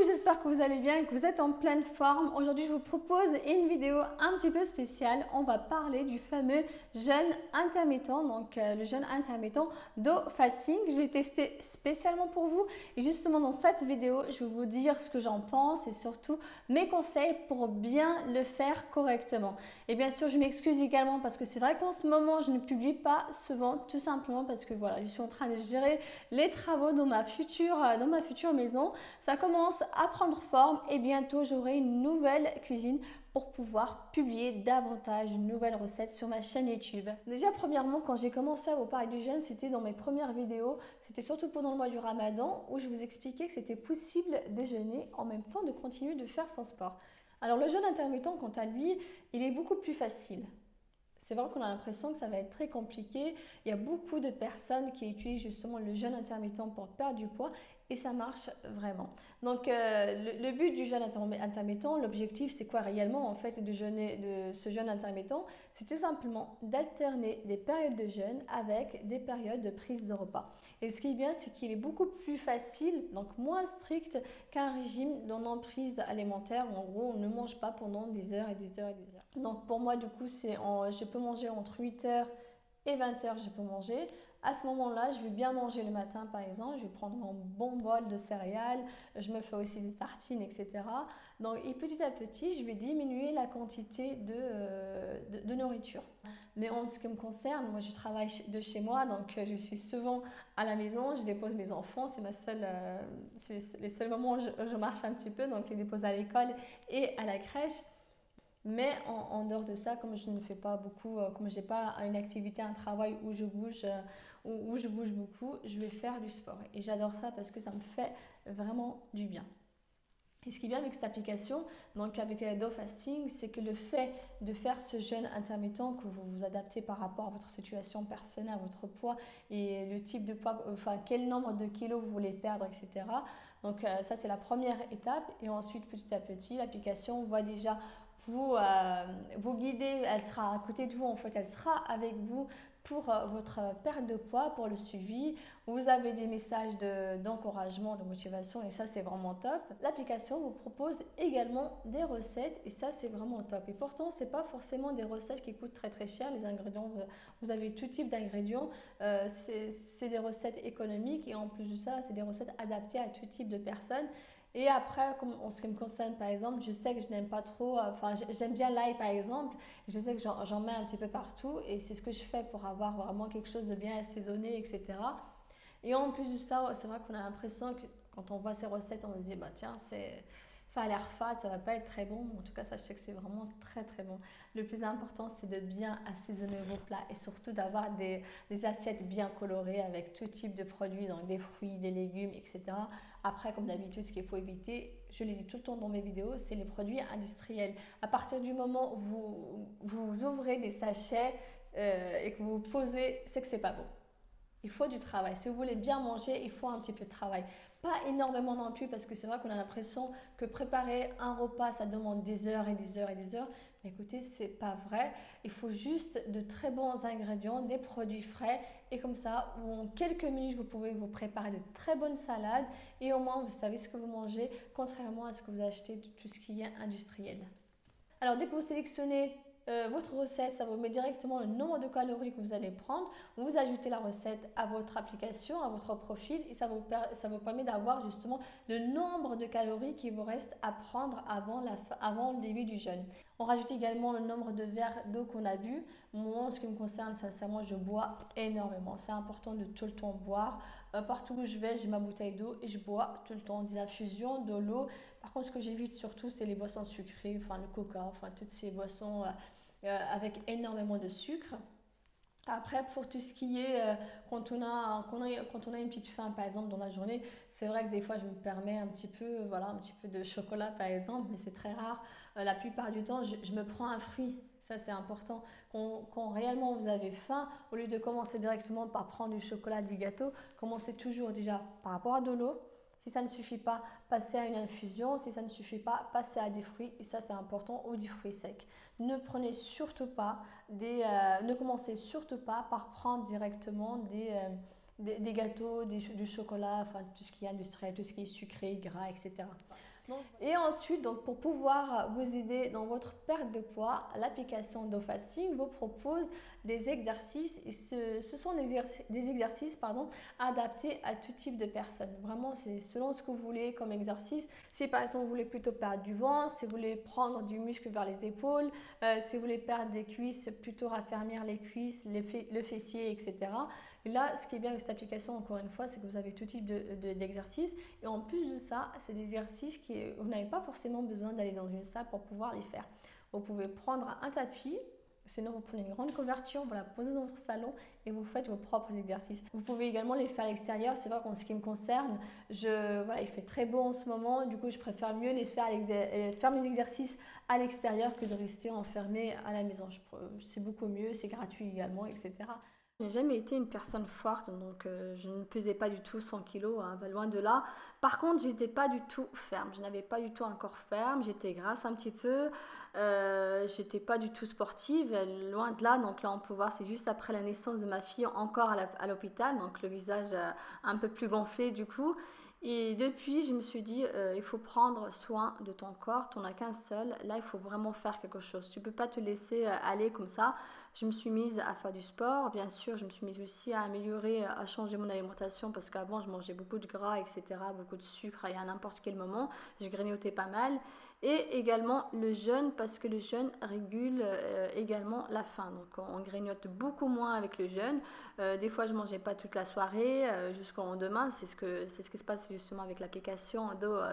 j'espère que vous allez bien et que vous êtes en pleine forme. Aujourd'hui, je vous propose une vidéo un petit peu spéciale. On va parler du fameux jeûne intermittent, donc le jeûne intermittent d'eau fasting. J'ai testé spécialement pour vous et justement dans cette vidéo, je vais vous dire ce que j'en pense et surtout mes conseils pour bien le faire correctement. Et bien sûr, je m'excuse également parce que c'est vrai qu'en ce moment, je ne publie pas souvent, tout simplement parce que voilà, je suis en train de gérer les travaux dans ma future maison. Ça commence à prendre forme et bientôt j'aurai une nouvelle cuisine pour pouvoir publier davantage de nouvelles recettes sur ma chaîne YouTube. Déjà premièrement, quand j'ai commencé à vous parler du jeûne, c'était dans mes premières vidéos, c'était surtout pendant le mois du Ramadan où je vous expliquais que c'était possible de jeûner en même temps de continuer de faire son sport. Alors le jeûne intermittent, quant à lui, il est beaucoup plus facile. C'est vrai qu'on a l'impression que ça va être très compliqué. Il y a beaucoup de personnes qui utilisent justement le jeûne intermittent pour perdre du poids et ça marche vraiment. Donc le but du jeûne intermittent, l'objectif c'est quoi réellement en fait de ce jeûne intermittent? C'est tout simplement d'alterner des périodes de jeûne avec des périodes de prise de repas. Et ce qui est bien, c'est qu'il est beaucoup plus facile, donc moins strict qu'un régime d'emprise alimentaire où en gros on ne mange pas pendant des heures et des heures et des heures. Donc pour moi du coup je peux manger entre 8 heures et 20 heures, je peux manger. À ce moment-là, je vais bien manger le matin par exemple, je vais prendre un bon bol de céréales, je me fais aussi des tartines, etc. Donc, et petit à petit, je vais diminuer la quantité de nourriture. Mais en ce qui me concerne, moi je travaille de chez moi, donc je suis souvent à la maison, je dépose mes enfants, c'est les seuls moments où je marche un petit peu, donc je les dépose à l'école et à la crèche. Mais en dehors de ça, comme je ne fais pas beaucoup, comme je n'ai pas une activité, un travail où je bouge, où je bouge beaucoup, je vais faire du sport. Et j'adore ça parce que ça me fait vraiment du bien. Et ce qui est bien avec cette application, donc avec Dough Fasting, c'est que le fait de faire ce jeûne intermittent, que vous vous adaptez par rapport à votre situation personnelle, à votre poids et le type de poids, enfin quel nombre de kilos vous voulez perdre, etc. Donc ça c'est la première étape et ensuite petit à petit l'application va déjà vous guider, elle sera à côté de vous en fait, elle sera avec vous pour votre perte de poids, pour le suivi. Vous avez des messages d'encouragement, de motivation et ça c'est vraiment top. L'application vous propose également des recettes et ça c'est vraiment top. Et pourtant c'est pas forcément des recettes qui coûtent très très cher. Les ingrédients, vous avez tout type d'ingrédients. C'est des recettes économiques et en plus de ça c'est des recettes adaptées à tout type de personnes. Et après, en ce qui me concerne par exemple, je sais que je n'aime pas trop, enfin j'aime bien l'ail par exemple, je sais que j'en mets un petit peu partout et c'est ce que je fais pour avoir vraiment quelque chose de bien assaisonné, etc. Et en plus de ça, c'est vrai qu'on a l'impression que quand on voit ces recettes, on se dit, bah tiens, ça a l'air fade, ça va pas être très bon. En tout cas, sachez que c'est vraiment très très bon. Le plus important, c'est de bien assaisonner vos plats et surtout d'avoir des assiettes bien colorées avec tout type de produits, donc des fruits, des légumes, etc. Après, comme d'habitude, ce qu'il faut éviter, je le dis tout le temps dans mes vidéos, c'est les produits industriels. À partir du moment où vous ouvrez des sachets et que vous posez, c'est que c'est pas bon. Il faut du travail. Si vous voulez bien manger, il faut un petit peu de travail. Pas énormément non plus parce que c'est vrai qu'on a l'impression que préparer un repas, ça demande des heures et des heures et des heures. Mais écoutez, c'est pas vrai. Il faut juste de très bons ingrédients, des produits frais et comme ça, en quelques minutes, vous pouvez vous préparer de très bonnes salades et au moins, vous savez ce que vous mangez, contrairement à ce que vous achetez de tout ce qui est industriel. Alors, dès que vous sélectionnez votre recette, ça vous met directement le nombre de calories que vous allez prendre. Vous ajoutez la recette à votre application, à votre profil et ça vous permet d'avoir justement le nombre de calories qui vous reste à prendre avant le début du jeûne. On rajoute également le nombre de verres d'eau qu'on a bu. Moi, en ce qui me concerne, sincèrement, je bois énormément. C'est important de tout le temps boire. Partout où je vais, j'ai ma bouteille d'eau et je bois tout le temps des infusions, de l'eau. Par contre, ce que j'évite surtout, c'est les boissons sucrées, enfin le coca, enfin toutes ces boissons avec énormément de sucre. Après, pour tout ce qui est, quand on a une petite faim, par exemple, dans la journée, c'est vrai que des fois, je me permets un petit peu, voilà, un petit peu de chocolat, par exemple, mais c'est très rare. La plupart du temps, je me prends un fruit. Ça, c'est important. Quand réellement vous avez faim, au lieu de commencer directement par prendre du chocolat, du gâteau, commencez toujours déjà par rapport à de l'eau. Si ça ne suffit pas, passez à une infusion. Si ça ne suffit pas, passez à des fruits. Et ça, c'est important, ou des fruits secs. Ne commencez surtout pas par prendre directement des gâteaux, du chocolat, enfin tout ce qui est industriel, tout ce qui est sucré, gras, etc. Et ensuite, donc, pour pouvoir vous aider dans votre perte de poids, l'application DoFasting vous propose des exercices et ce sont des exercices adaptés à tout type de personnes. Vraiment, c'est selon ce que vous voulez comme exercice. Si par exemple vous voulez plutôt perdre du ventre, si vous voulez prendre du muscle vers les épaules, si vous voulez perdre des cuisses, plutôt raffermir les cuisses, le fessier, etc. Et là, ce qui est bien avec cette application, encore une fois, c'est que vous avez tout type d'exercices. Et en plus de ça, c'est des exercices qui vous n'avez pas forcément besoin d'aller dans une salle pour pouvoir les faire. Vous pouvez prendre un tapis. Sinon, vous prenez une grande couverture, vous la posez dans votre salon et vous faites vos propres exercices. Vous pouvez également les faire à l'extérieur. C'est vrai qu'en ce qui me concerne, voilà, il fait très beau en ce moment. Du coup, je préfère mieux faire mes exercices à l'extérieur que de rester enfermé à la maison. C'est beaucoup mieux, c'est gratuit également, etc. Je n'ai jamais été une personne forte, donc je ne pesais pas du tout 100 kilos, hein, loin de là. Par contre, j'étais pas du tout ferme, je n'avais pas du tout un corps ferme, j'étais grasse un petit peu, j'étais pas du tout sportive, loin de là. Donc là, on peut voir, c'est juste après la naissance de ma fille, encore à l'hôpital, donc le visage un peu plus gonflé du coup. Et depuis, je me suis dit, il faut prendre soin de ton corps, tu n'en as qu'un seul. Là, il faut vraiment faire quelque chose. Tu ne peux pas te laisser aller comme ça. Je me suis mise à faire du sport. Bien sûr, je me suis mise aussi à améliorer, à changer mon alimentation parce qu'avant, je mangeais beaucoup de gras, etc., beaucoup de sucre et à n'importe quel moment. Je grignotais pas mal. Et également le jeûne parce que le jeûne régule également la faim. Donc, on grignote beaucoup moins avec le jeûne. Des fois, je ne mangeais pas toute la soirée jusqu'au lendemain. C'est ce qui se passe justement avec l'application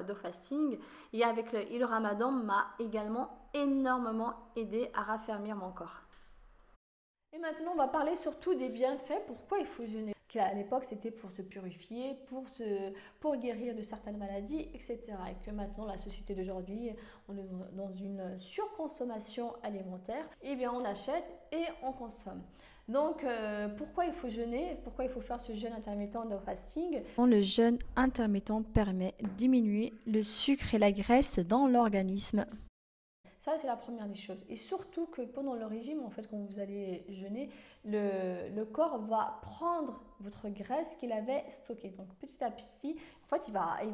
DoFasting. Et avec le Ramadan m'a également énormément aidé à raffermir mon corps. Et maintenant, on va parler surtout des bienfaits. Pourquoi il faut jeûner? À l'époque, c'était pour se purifier, pour guérir de certaines maladies, etc. Et que maintenant, la société d'aujourd'hui, on est dans une surconsommation alimentaire. Eh bien, on achète et on consomme. Donc, pourquoi il faut jeûner? Pourquoi il faut faire ce jeûne intermittent de fasting? Le jeûne intermittent permet de diminuer le sucre et la graisse dans l'organisme. Ça, c'est la première des choses. Et surtout que pendant le régime, en fait, quand vous allez jeûner, le corps va prendre votre graisse qu'il avait stockée. Donc, petit à petit, en fait,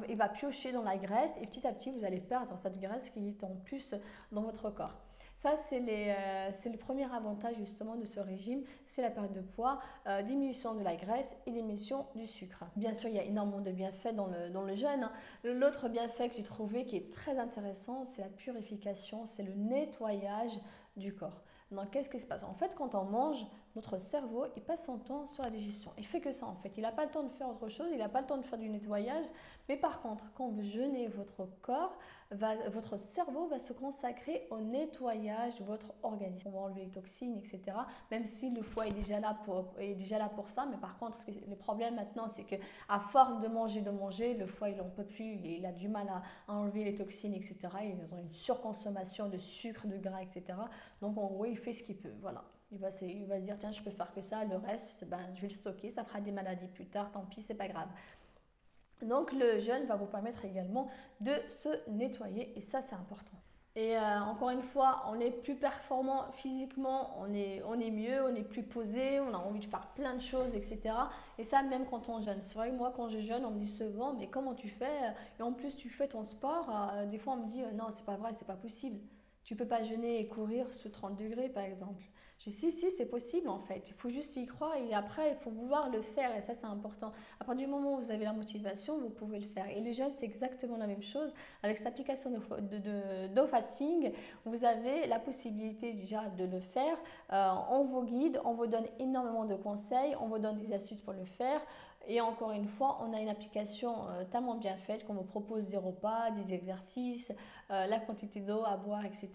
il va piocher dans la graisse et petit à petit, vous allez perdre cette graisse qui est en plus dans votre corps. Ça, c'est le premier avantage justement de ce régime, c'est la perte de poids, diminution de la graisse et diminution du sucre. Bien sûr, il y a énormément de bienfaits dans le jeûne, hein. L'autre bienfait que j'ai trouvé qui est très intéressant, c'est la purification, c'est le nettoyage du corps. Donc, qu'est-ce qui se passe? En fait, quand on mange, notre cerveau, il passe son temps sur la digestion. Il fait que ça, en fait. Il n'a pas le temps de faire autre chose, il n'a pas le temps de faire du nettoyage. Mais par contre, quand vous jeûnez, votre cerveau va se consacrer au nettoyage de votre organisme. On va enlever les toxines, etc. Même si le foie est déjà là pour ça. Mais par contre, le problème maintenant, c'est qu'à force de manger, le foie, il n'en peut plus. Il a du mal à enlever les toxines, etc. Il est dans une surconsommation de sucre, de gras, etc. Donc, en gros, il fait ce qu'il peut. Voilà. Il va se dire, tiens, je peux faire que ça, le reste, je vais le stocker, ça fera des maladies plus tard, tant pis, c'est pas grave. Donc, le jeûne va vous permettre également de se nettoyer et ça, c'est important. Et encore une fois, on est plus performant physiquement, on est mieux, on est plus posé, on a envie de faire plein de choses, etc. Et ça, même quand on jeûne. C'est vrai que moi, quand je jeûne, on me dit souvent, mais comment tu fais? Et en plus, tu fais ton sport. Des fois, on me dit, non, c'est pas vrai, c'est pas possible. Tu peux pas jeûner et courir sous 30 degrés, par exemple. Je dis, si, c'est possible en fait. Il faut juste y croire et après, il faut vouloir le faire et ça, c'est important. À partir du moment où vous avez la motivation, vous pouvez le faire. Et le jeûne, c'est exactement la même chose. Avec cette application DoFasting, vous avez la possibilité déjà de le faire. On vous guide, on vous donne énormément de conseils, on vous donne des astuces pour le faire. Et encore une fois, on a une application tellement bien faite qu'on vous propose des repas, des exercices, la quantité d'eau à boire, etc.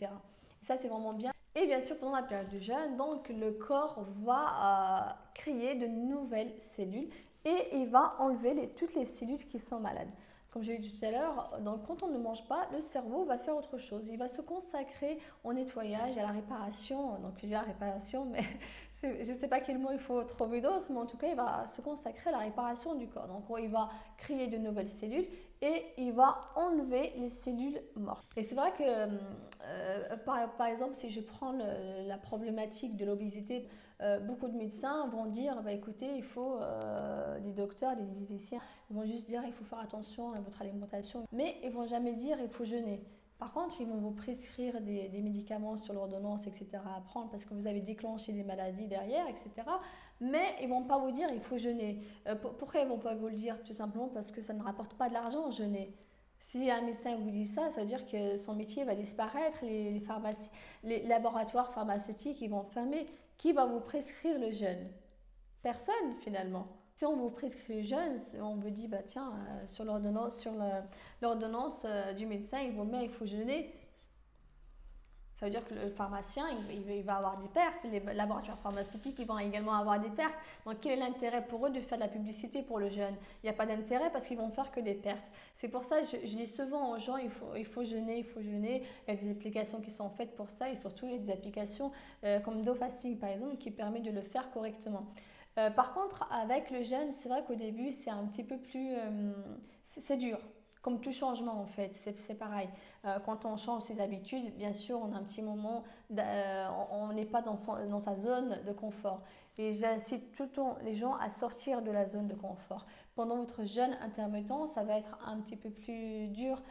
Et ça, c'est vraiment bien. Et bien sûr, pendant la période de jeûne, donc le corps va créer de nouvelles cellules et il va enlever toutes les cellules qui sont malades. Comme je l'ai dit tout à l'heure, donc quand on ne mange pas, le cerveau va faire autre chose. Il va se consacrer au nettoyage, à la réparation. Donc j'ai la réparation, mais je ne sais pas quel mot il faut trouver d'autre, mais en tout cas, il va se consacrer à la réparation du corps. Donc il va créer de nouvelles cellules et il va enlever les cellules mortes. Et c'est vrai que, par exemple, si je prends la problématique de l'obésité, beaucoup de médecins vont dire, bah, écoutez, il faut, des docteurs, des diététiciens, ils vont juste dire, il faut faire attention à votre alimentation, mais ils vont jamais dire, il faut jeûner. Par contre, ils vont vous prescrire des médicaments sur l'ordonnance, etc. à prendre parce que vous avez déclenché des maladies derrière, etc. Mais ils ne vont pas vous dire il faut jeûner. Pourquoi ils ne vont pas vous le dire? Tout simplement parce que ça ne rapporte pas de l'argent jeûner. Si un médecin vous dit ça, ça veut dire que son métier va disparaître, les laboratoires pharmaceutiques ils vont fermer. Qui va vous prescrire le jeûne? Personne finalement. Si on vous prescrit le jeûne, on vous dit, bah tiens, sur l'ordonnance du médecin, il vous met, il faut jeûner. Ça veut dire que le pharmacien, il va avoir des pertes, les laboratoires pharmaceutiques, ils vont également avoir des pertes. Donc, quel est l'intérêt pour eux de faire de la publicité pour le jeûne? Il n'y a pas d'intérêt parce qu'ils vont faire que des pertes. C'est pour ça que je dis souvent aux gens, il faut jeûner, il faut jeûner. Il y a des applications qui sont faites pour ça et surtout, il y a des applications comme DoFasting, par exemple, qui permettent de le faire correctement. Par contre, avec le jeûne, c'est vrai qu'au début, c'est un petit peu plus... c'est dur. Comme tout changement en fait, c'est pareil. Quand on change ses habitudes, bien sûr, on a un petit moment, on n'est pas dans sa zone de confort. Et j'incite tout le temps les gens à sortir de la zone de confort. Pendant votre jeûne intermittent, ça va être un petit peu plus dur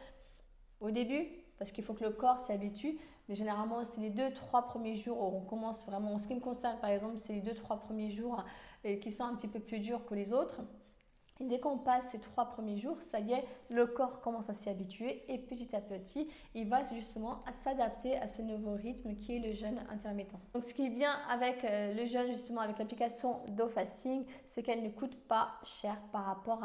au début, parce qu'il faut que le corps s'y habitue. Mais généralement, c'est les 2-3 premiers jours où on commence vraiment. En ce qui me concerne, par exemple, c'est les 2-3 premiers jours qui sont un petit peu plus durs que les autres. Et dès qu'on passe ces 3 premiers jours, ça y est, le corps commence à s'y habituer et petit à petit, il va justement s'adapter à ce nouveau rythme qui est le jeûne intermittent. Donc ce qui est bien avec le jeûne, justement avec l'application DoFasting, c'est qu'elle ne coûte pas cher par rapport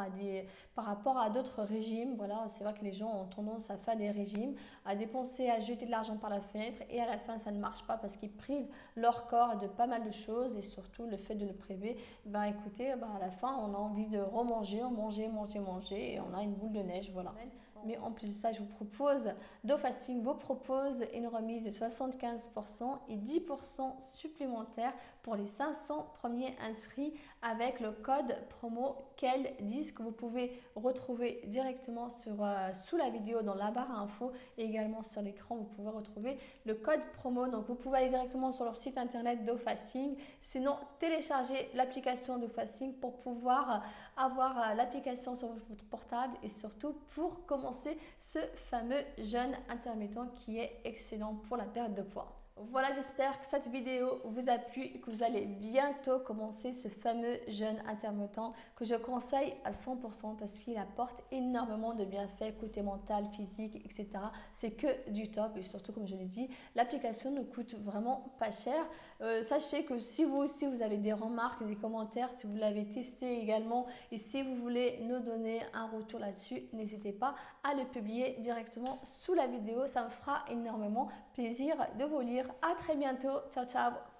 à d'autres régimes. Voilà, c'est vrai que les gens ont tendance à faire des régimes, à dépenser, à jeter de l'argent par la fenêtre et à la fin ça ne marche pas parce qu'ils privent leur corps de pas mal de choses et surtout le fait de le priver, ben écoutez, ben à la fin on a envie de remanger, manger et on a une boule de neige, voilà. Mais en plus de ça, je vous propose, DoFasting vous propose une remise de 75% et 10% supplémentaires pour les 500 premiers inscrits avec le code promo KEL10 que vous pouvez retrouver directement sous la vidéo dans la barre info et également sur l'écran, vous pouvez retrouver le code promo. Donc vous pouvez aller directement sur leur site internet DoFasting, sinon télécharger l'application DoFasting pour pouvoir avoir l'application sur votre portable et surtout pour commencer ce fameux jeûne intermittent qui est excellent pour la perte de poids. Voilà, j'espère que cette vidéo vous a plu et que vous allez bientôt commencer ce fameux jeûne intermittent que je conseille à 100% parce qu'il apporte énormément de bienfaits côté mental, physique, etc. C'est que du top et surtout, comme je l'ai dit, l'application ne coûte vraiment pas cher. Sachez que si vous aussi vous avez des remarques, des commentaires, si vous l'avez testé également et si vous voulez nous donner un retour là-dessus, n'hésitez pas à le publier directement sous la vidéo. Ça me fera énormément plaisir de vous lire. À très bientôt. Ciao, ciao.